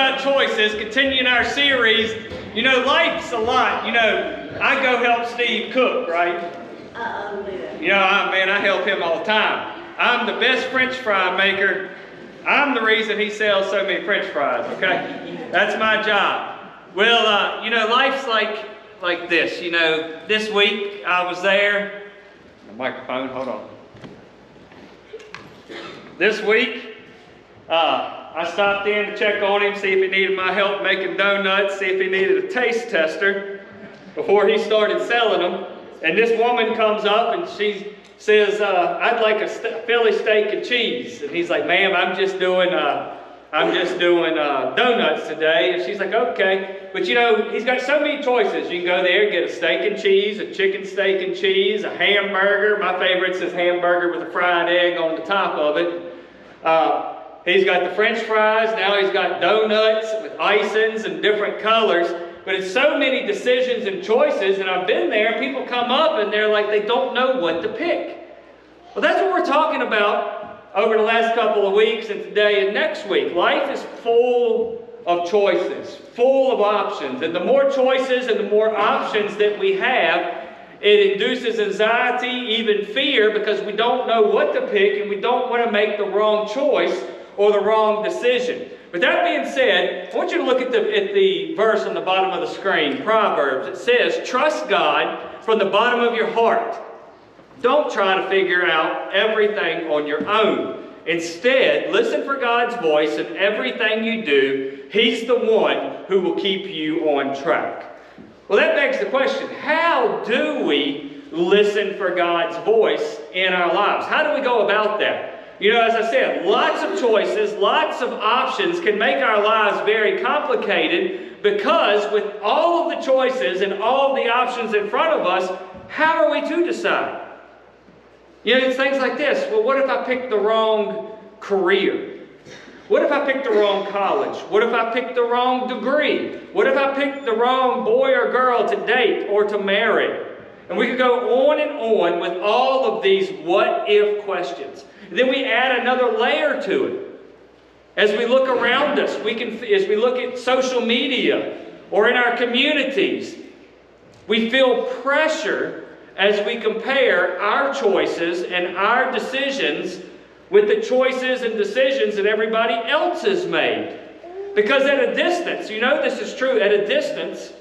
about choices, continuing our series. You know, life's a lot. You know, I go help Steve cook, right? You know, I help him all the time. I'm the best French fry maker. I'm the reason he sells so many French fries, okay? That's my job. Well, you know, life's like this. You know, this week I was there. The microphone, hold on. This week, I stopped in to check on him, see if he needed my help making donuts, see if he needed a taste tester before he started selling them. And this woman comes up and she says, I'd like a Philly steak and cheese. And he's like, ma'am, I'm just doing donuts today. And she's like, okay. But you know, he's got so many choices. You can go there, get a steak and cheese, a chicken steak and cheese, a hamburger. My favorite is hamburger with a fried egg on the top of it. He's got the French fries. Now he's got donuts with icings and different colors. But it's so many decisions and choices, and I've been there, people come up and they're like, they don't know what to pick. Well, that's what we're talking about over the last couple of weeks and today and next week. Life is full of choices, full of options. And the more choices and the more options that we have, it induces anxiety, even fear, because we don't know what to pick and we don't want to make the wrong choice or the wrong decision. With that being said, I want you to look at the verse on the bottom of the screen, Proverbs. It says, trust God from the bottom of your heart. Don't try to figure out everything on your own. Instead, listen for God's voice in everything you do. He's the one who will keep you on track. Well, that begs the question, how do we listen for God's voice in our lives? How do we go about that? You know, as I said, lots of choices, lots of options can make our lives very complicated because with all of the choices and all of the options in front of us, how are we to decide? You know, it's things like this. Well, what if I picked the wrong career? What if I picked the wrong college? What if I picked the wrong degree? What if I picked the wrong boy or girl to date or to marry? And we could go on and on with all of these what-if questions. Then we add another layer to it. As we look around us, as we look at social media or in our communities, we feel pressure as we compare our choices and our decisions with the choices and decisions that everybody else has made. Because at a distance, you know this is true, at a distance,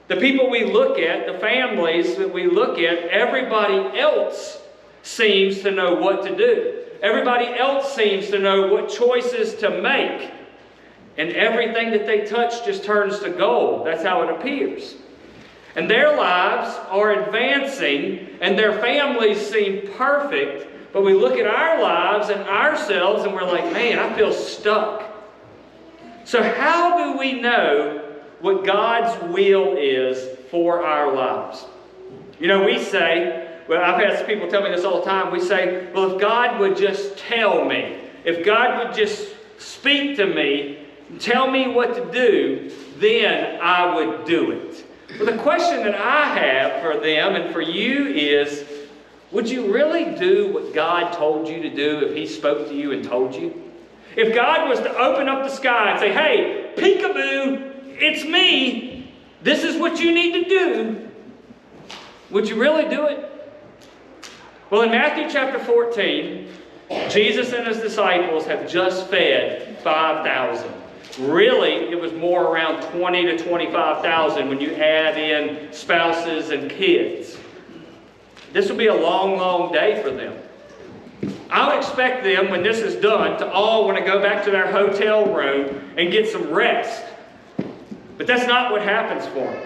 the people we look at, the families that we look at, everybody else seems to know what to do. Everybody else seems to know what choices to make. And everything that they touch just turns to gold. That's how it appears. And their lives are advancing and their families seem perfect. But we look at our lives and ourselves and we're like, man, I feel stuck. So how do we know what God's will is for our lives? You know, we say, well, I've had people tell me this all the time. We say, well, if God would just tell me, if God would just speak to me, tell me what to do, then I would do it. Well, the question that I have for them and for you is, would you really do what God told you to do if He spoke to you and told you? If God was to open up the sky and say, hey, peekaboo, it's me, this is what you need to do, would you really do it? Well, in Matthew chapter 14, Jesus and His disciples have just fed 5,000. Really, it was more around 20 to 25,000 when you add in spouses and kids. This will be a long, long day for them. I would expect them, when this is done, to all want to go back to their hotel room and get some rest. But that's not what happens for them.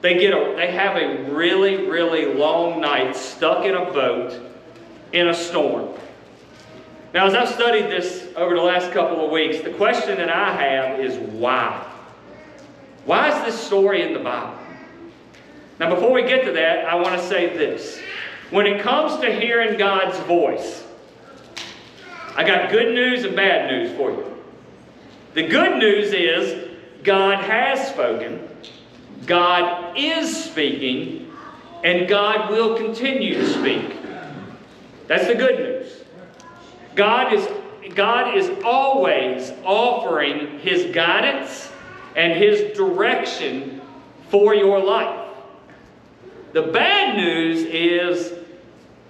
They have a really, really long night stuck in a boat in a storm. Now, as I've studied this over the last couple of weeks, the question that I have is why? Why is this story in the Bible? Now, before we get to that, I want to say this. When it comes to hearing God's voice, I got good news and bad news for you. The good news is God has spoken, God is speaking, and God will continue to speak. That's the good news. God God is always offering His guidance and His direction for your life. The bad news is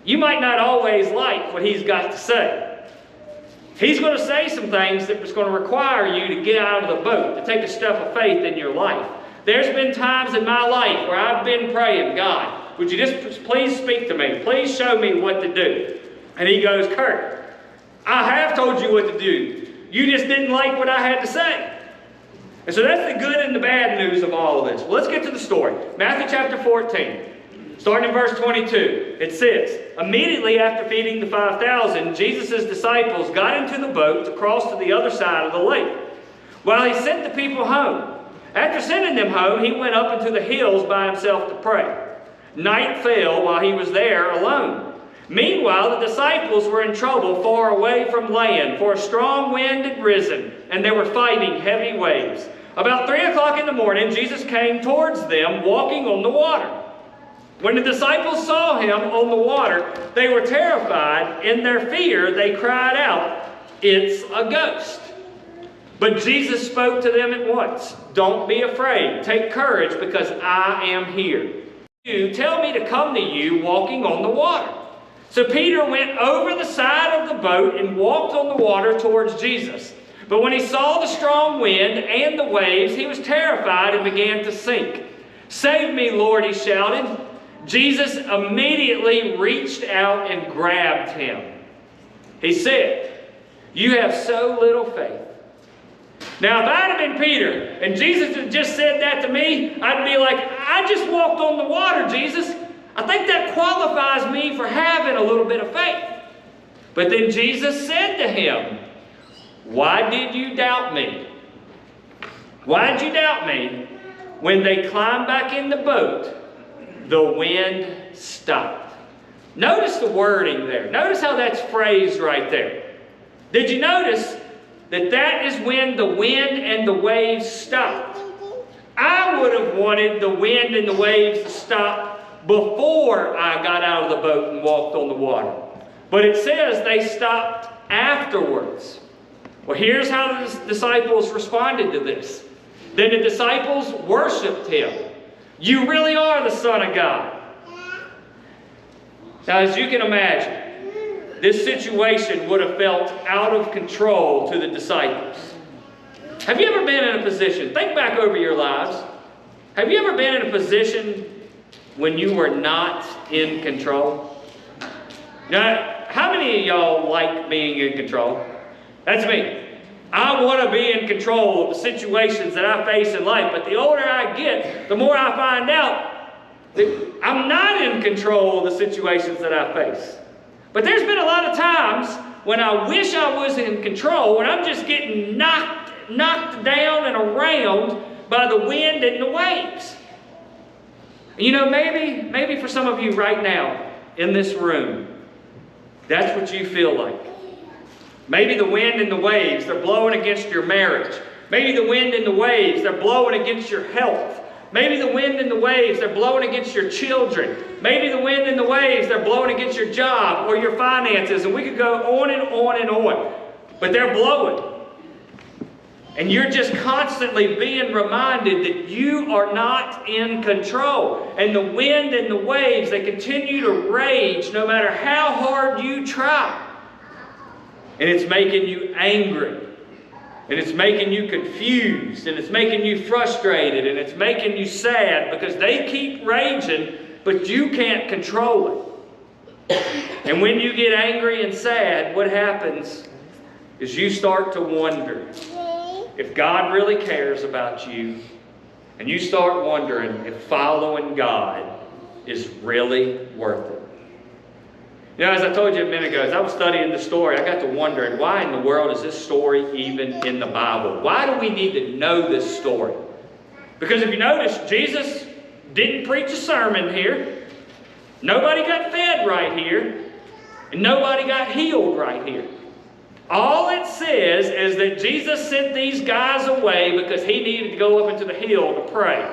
you might not always like what He's got to say. He's going to say some things that is going to require you to get out of the boat, to take a step of faith in your life. There's been times in my life where I've been praying, God, would you just please speak to me? Please show me what to do. And He goes, Kurt, I have told you what to do. You just didn't like what I had to say. And so that's the good and the bad news of all of this. Well, let's get to the story. Matthew chapter 14. Starting in verse 22, it says, immediately after feeding the 5,000, Jesus' disciples got into the boat to cross to the other side of the lake, while He sent the people home. After sending them home, He went up into the hills by Himself to pray. Night fell while He was there alone. Meanwhile, the disciples were in trouble far away from land, for a strong wind had risen, and they were fighting heavy waves. About 3 o'clock in the morning, Jesus came towards them, walking on the water. When the disciples saw Him on the water, they were terrified. In their fear, they cried out, "It's a ghost." But Jesus spoke to them at once. "Don't be afraid. Take courage, because I am here. You tell me to come to you walking on the water." So Peter went over the side of the boat and walked on the water towards Jesus. But when he saw the strong wind and the waves, he was terrified and began to sink. "Save me, Lord," he shouted. Jesus immediately reached out and grabbed him. He said, "You have so little faith." Now, if I'd have been Peter and Jesus had just said that to me, I'd be like, "I just walked on the water, Jesus. I think that qualifies me for having a little bit of faith." But then Jesus said to him, "Why did you doubt me?" Why did you doubt me? When they climbed back in the boat, the wind stopped. Notice the wording there. Notice how that's phrased right there. Did you notice that that is when the wind and the waves stopped? I would have wanted the wind and the waves to stop before I got out of the boat and walked on the water. But it says they stopped afterwards. Well, here's how the disciples responded to this. Then the disciples worshiped Him. "You really are the Son of God." Now, as you can imagine, this situation would have felt out of control to the disciples. Have you ever been in a position, think back over your lives, have you ever been in a position when you were not in control? Now, how many of y'all like being in control? That's me. I want to be in control of the situations that I face in life, but the older I get, the more I find out that I'm not in control of the situations that I face. But there's been a lot of times when I wish I was in control, when I'm just getting knocked down and around by the wind and the waves. You know, maybe for some of you right now in this room, that's what you feel like. Maybe the wind and the waves, they're blowing against your marriage. Maybe the wind and the waves, they're blowing against your health. Maybe the wind and the waves, they're blowing against your children. Maybe the wind and the waves, they're blowing against your job or your finances. And we could go on and on and on. But they're blowing. And you're just constantly being reminded that you are not in control. And the wind and the waves, they continue to rage no matter how hard you try. And it's making you angry. And it's making you confused. And it's making you frustrated. And it's making you sad because they keep raging, but you can't control it. And when you get angry and sad, what happens is you start to wonder if God really cares about you. And you start wondering if following God is really worth it. You know, as I told you a minute ago, as I was studying the story, I got to wondering, why in the world is this story even in the Bible? Why do we need to know this story? Because if you notice, Jesus didn't preach a sermon here. Nobody got fed right here. And nobody got healed right here. All it says is that Jesus sent these guys away because He needed to go up into the hill to pray.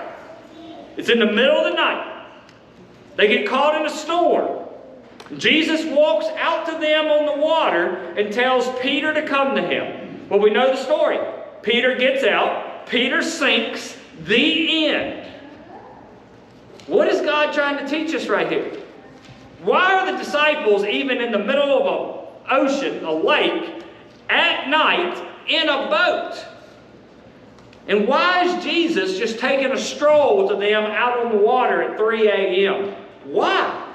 It's in the middle of the night. They get caught in a storm. Jesus walks out to them on the water and tells Peter to come to him. Well, we know the story. Peter gets out. Peter sinks. The end. What is God trying to teach us right here? Why are the disciples even in the middle of an ocean, a lake, at night in a boat? And why is Jesus just taking a stroll to them out on the water at 3 a.m.? Why?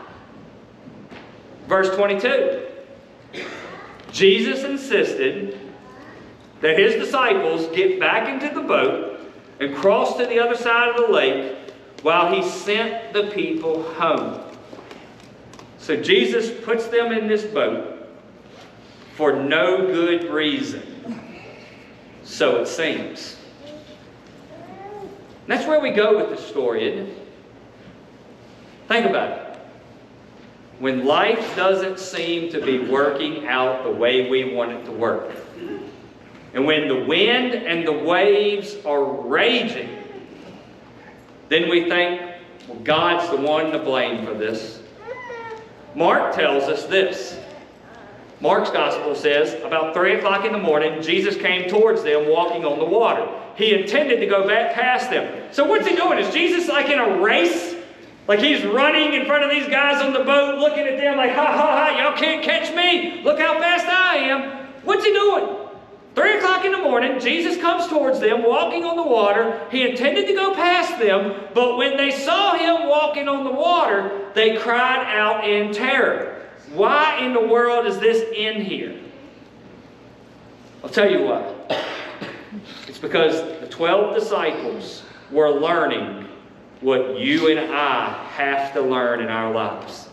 Verse 22. Jesus insisted that his disciples get back into the boat and cross to the other side of the lake while he sent the people home. So Jesus puts them in this boat for no good reason. So it seems. That's where we go with the story, isn't it? Think about it. When life doesn't seem to be working out the way we want it to work, and when the wind and the waves are raging, then we think, well, God's the one to blame for this. Mark tells us this. Mark's gospel says, about 3 o'clock in the morning, Jesus came towards them walking on the water. He intended to go back past them. So what's he doing? Is Jesus like in a race? Like he's running in front of these guys on the boat, looking at them like, ha, ha, ha, y'all can't catch me. Look how fast I am. What's he doing? 3 o'clock in the morning, Jesus comes towards them, walking on the water. He intended to go past them, but when they saw him walking on the water, they cried out in terror. Why in the world is this in here? I'll tell you why. It's because the 12 disciples were learning what you and I have to learn in our lives.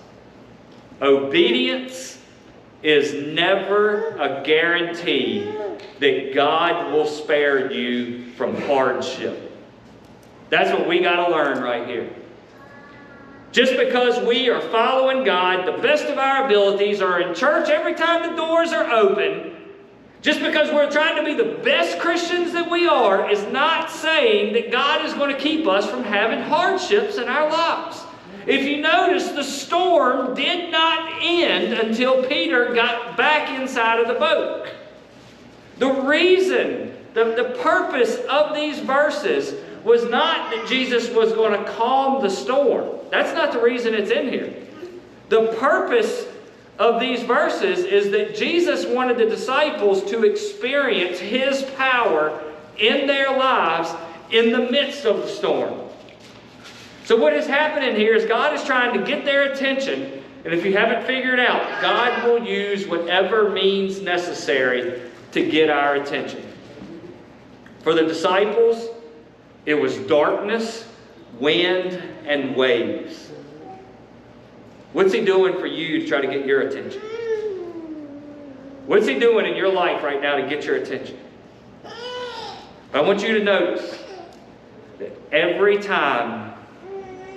Obedience is never a guarantee that God will spare you from hardship. That's what we got to learn right here. Just because we are following God the best of our abilities, are in church every time the doors are open, just because we're trying to be the best Christians that we are, is not saying that God is going to keep us from having hardships in our lives. If you notice, the storm did not end until Peter got back inside of the boat. The reason, the purpose of these verses was not that Jesus was going to calm the storm. That's not the reason it's in here. The purpose of these verses is that Jesus wanted the disciples to experience his power in their lives in the midst of the storm. So what is happening here is God is trying to get their attention. And if you haven't figured out, God will use whatever means necessary to get our attention. For the disciples, it was darkness, wind, and waves. What's he doing for you to try to get your attention? What's he doing in your life right now to get your attention? I want you to notice that every time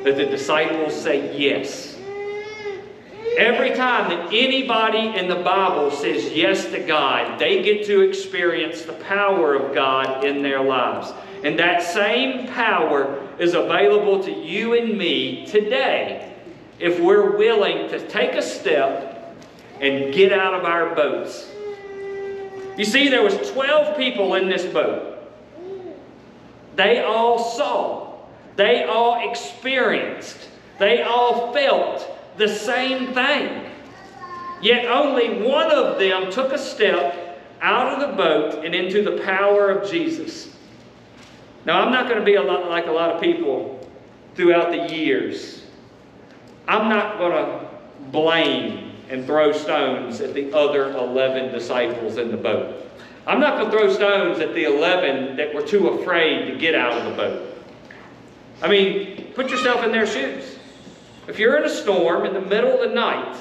that the disciples say yes, every time that anybody in the Bible says yes to God, they get to experience the power of God in their lives. And that same power is available to you and me today if we're willing to take a step and get out of our boats. You see, there was 12 people in this boat. They all saw. They all experienced. They all felt the same thing. Yet only one of them took a step out of the boat and into the power of Jesus. Now, I'm not going to be like a lot of people throughout the years. I'm not going to blame and throw stones at the other 11 disciples in the boat. I'm not going to throw stones at the 11 that were too afraid to get out of the boat. I mean, put yourself in their shoes. If you're in a storm in the middle of the night,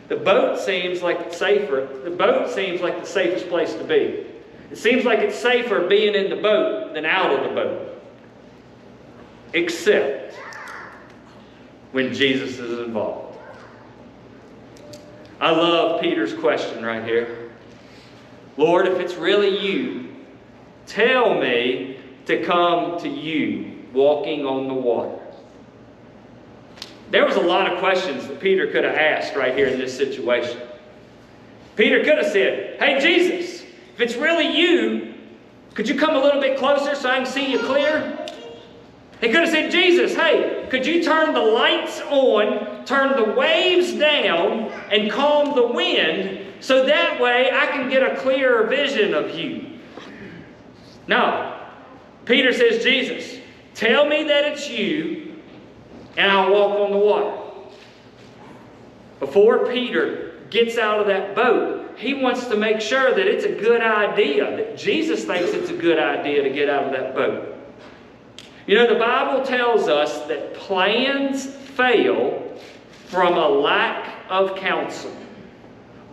the boat seems like safer. The boat seems like the safest place to be. It seems like it's safer being in the boat than out of the boat. Except when Jesus is involved. I love Peter's question right here. Lord, if it's really you, tell me to come to you walking on the water. There was a lot of questions that Peter could have asked right here in this situation. Peter could have said, hey, Jesus, if it's really you, could you come a little bit closer so I can see you clear? He could have said, Jesus, hey, could you turn the lights on, turn the waves down, and calm the wind so that way I can get a clearer vision of you? No. Peter says, Jesus, tell me that it's you, and I'll walk on the water. Before Peter gets out of that boat, he wants to make sure that it's a good idea, that Jesus thinks it's a good idea to get out of that boat. You know, the Bible tells us that plans fail from a lack of counsel.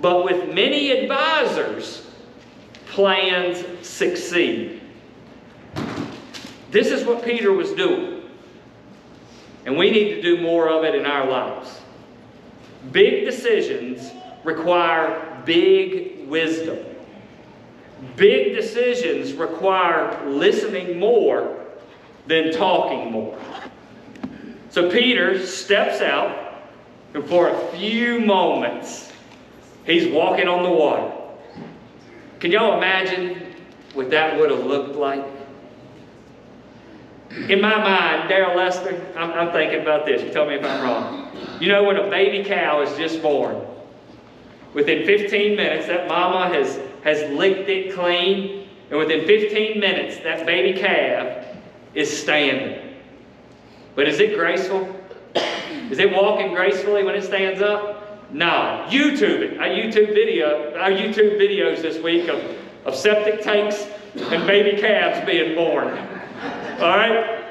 But with many advisors, plans succeed. This is what Peter was doing. And we need to do more of it in our lives. Big decisions require big wisdom. Big decisions require listening more than talking more. So Peter steps out, and for a few moments, he's walking on the water. Can y'all imagine what that would have looked like? In my mind, Daryl Lester, I'm thinking about this. You tell me if I'm wrong. You know, when a baby cow is just born, within 15 minutes, that mama has licked it clean, and within 15 minutes, that baby calf is standing. But is it graceful? Is it walking gracefully when it stands up? No. YouTube it. Our YouTube videos this week of septic tanks and baby calves being born. All right?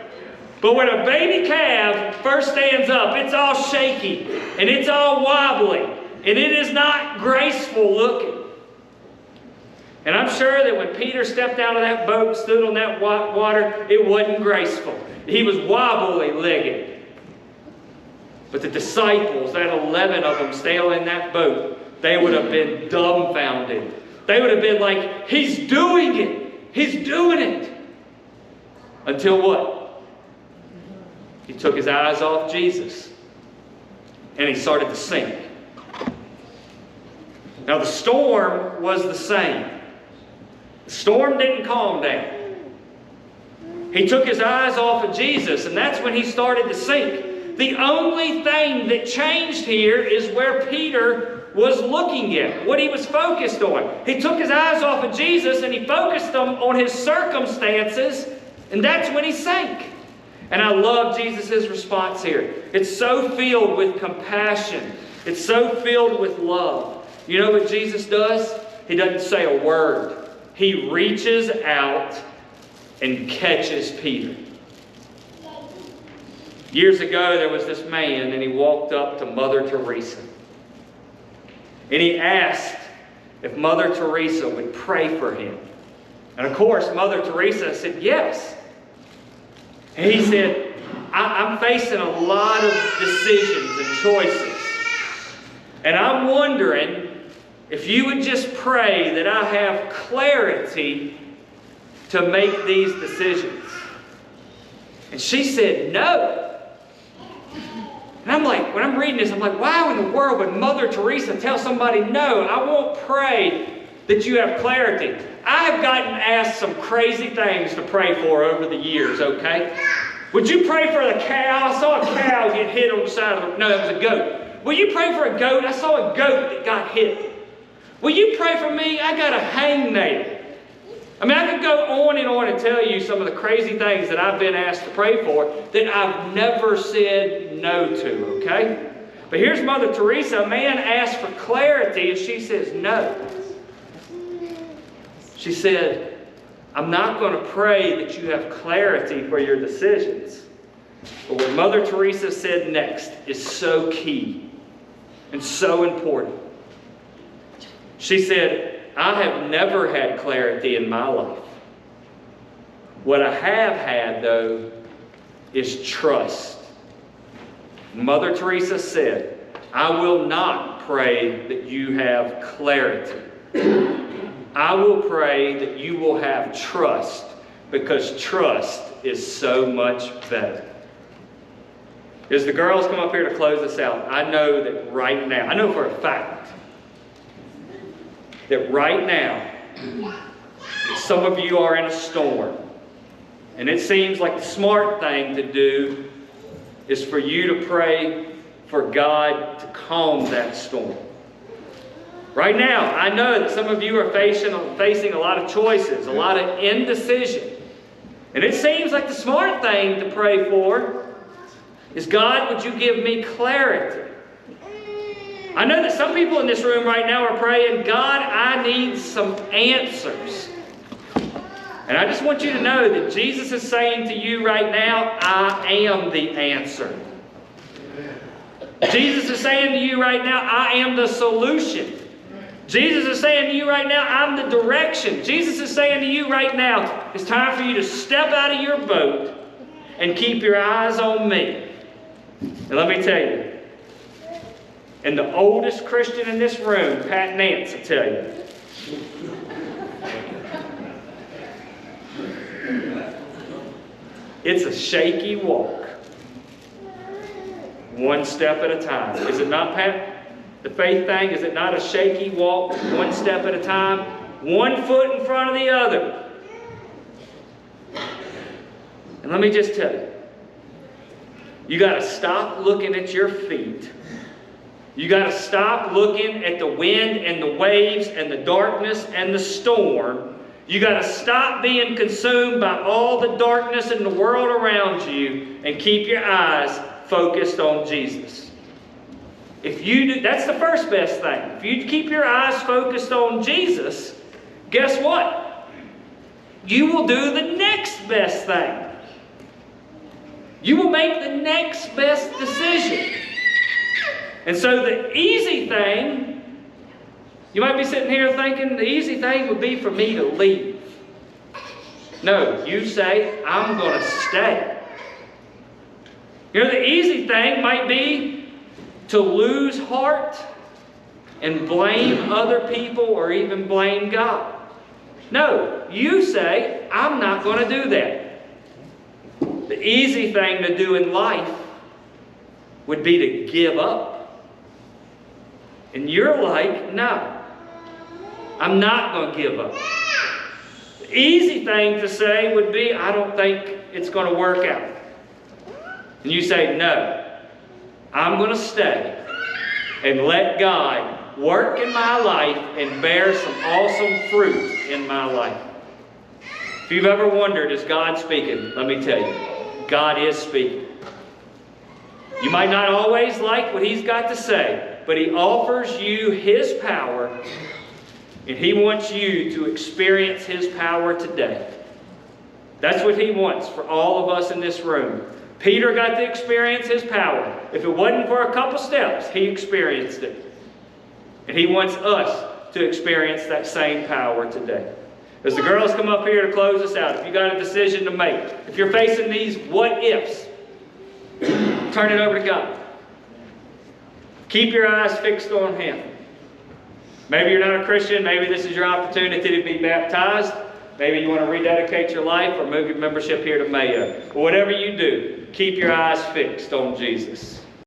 But when a baby calf first stands up, it's all shaky and it's all wobbly and it is not graceful looking. And I'm sure that when Peter stepped out of that boat, stood on that water, it wasn't graceful. He was wobbly-legged. But the disciples, that 11 of them still in that boat, they would have been dumbfounded. They would have been like, he's doing it. He's doing it. Until what? He took his eyes off Jesus. And he started to sink. Now the storm was the same. The storm didn't calm down. He took his eyes off of Jesus, and that's when he started to sink. The only thing that changed here is where Peter was looking at, what he was focused on. He took his eyes off of Jesus and he focused them on his circumstances, and that's when he sank. And I love Jesus' response here. It's so filled with compassion. It's so filled with love. You know what Jesus does? He doesn't say a word. He reaches out and catches Peter. Years ago, there was this man, and he walked up to Mother Teresa. And he asked if Mother Teresa would pray for him. And of course, Mother Teresa said yes. And he said, I'm facing a lot of decisions and choices. And I'm wondering if you would just pray that I have clarity to make these decisions. And she said no. And I'm like, when I'm reading this, I'm like, why in the world would Mother Teresa tell somebody no? I won't pray that you have clarity. I've gotten asked some crazy things to pray for over the years, okay? Would you pray for the cow? I saw a cow get hit on the side of the... No, that was a goat. Will you pray for a goat? I saw a goat that got hit. Will you pray for me? I got a hangnail. I mean, I could go on and tell you some of the crazy things that I've been asked to pray for that I've never said no to, okay? But here's Mother Teresa. A man asked for clarity and she says no. She said, I'm not going to pray that you have clarity for your decisions. But what Mother Teresa said next is so key and so important. She said, I have never had clarity in my life. What I have had, though, is trust. Mother Teresa said, I will not pray that you have clarity. I will pray that you will have trust, because trust is so much better. As the girls come up here to close us out, I know that right now, I know for a fact, that right now, some of you are in a storm. And it seems like the smart thing to do is for you to pray for God to calm that storm. Right now, I know that some of you are facing a lot of choices, a lot of indecision. And it seems like the smart thing to pray for is, God, would you give me clarity? I know that some people in this room right now are praying, God, I need some answers. And I just want you to know that Jesus is saying to you right now, I am the answer. Jesus is saying to you right now, I am the solution. Jesus is saying to you right now, I'm the direction. Jesus is saying to you right now, it's time for you to step out of your boat and keep your eyes on me. And let me tell you, and the oldest Christian in this room, Pat Nance, will tell you, it's a shaky walk. One step at a time. Is it not, Pat? The faith thing, is it not a shaky walk, one step at a time? One foot in front of the other. And let me just tell you, you got to stop looking at your feet. You got to stop looking at the wind and the waves and the darkness and the storm. You got to stop being consumed by all the darkness in the world around you and keep your eyes focused on Jesus. If you do, that's the first best thing. If you keep your eyes focused on Jesus, guess what? You will do the next best thing. You will make the next best decision. And so the easy thing, you might be sitting here thinking the easy thing would be for me to leave. No, you say, I'm going to stay. You know, the easy thing might be to lose heart and blame other people or even blame God. No, you say, I'm not going to do that. The easy thing to do in life would be to give up. And you're like, no, I'm not going to give up. The easy thing to say would be, I don't think it's going to work out. And you say, no, I'm going to stay and let God work in my life and bear some awesome fruit in my life. If you've ever wondered, is God speaking? Let me tell you, God is speaking. You might not always like what He's got to say, but He offers you His power, and He wants you to experience His power today. That's what He wants for all of us in this room. Peter got to experience His power. If it wasn't for a couple steps, he experienced it. And He wants us to experience that same power today. As the girls come up here to close us out, if you got a decision to make, if you're facing these what ifs, turn it over to God. Keep your eyes fixed on Him. Maybe you're not a Christian. Maybe this is your opportunity to be baptized. Maybe you want to rededicate your life or move your membership here to Mayo. But whatever you do, keep your eyes fixed on Jesus.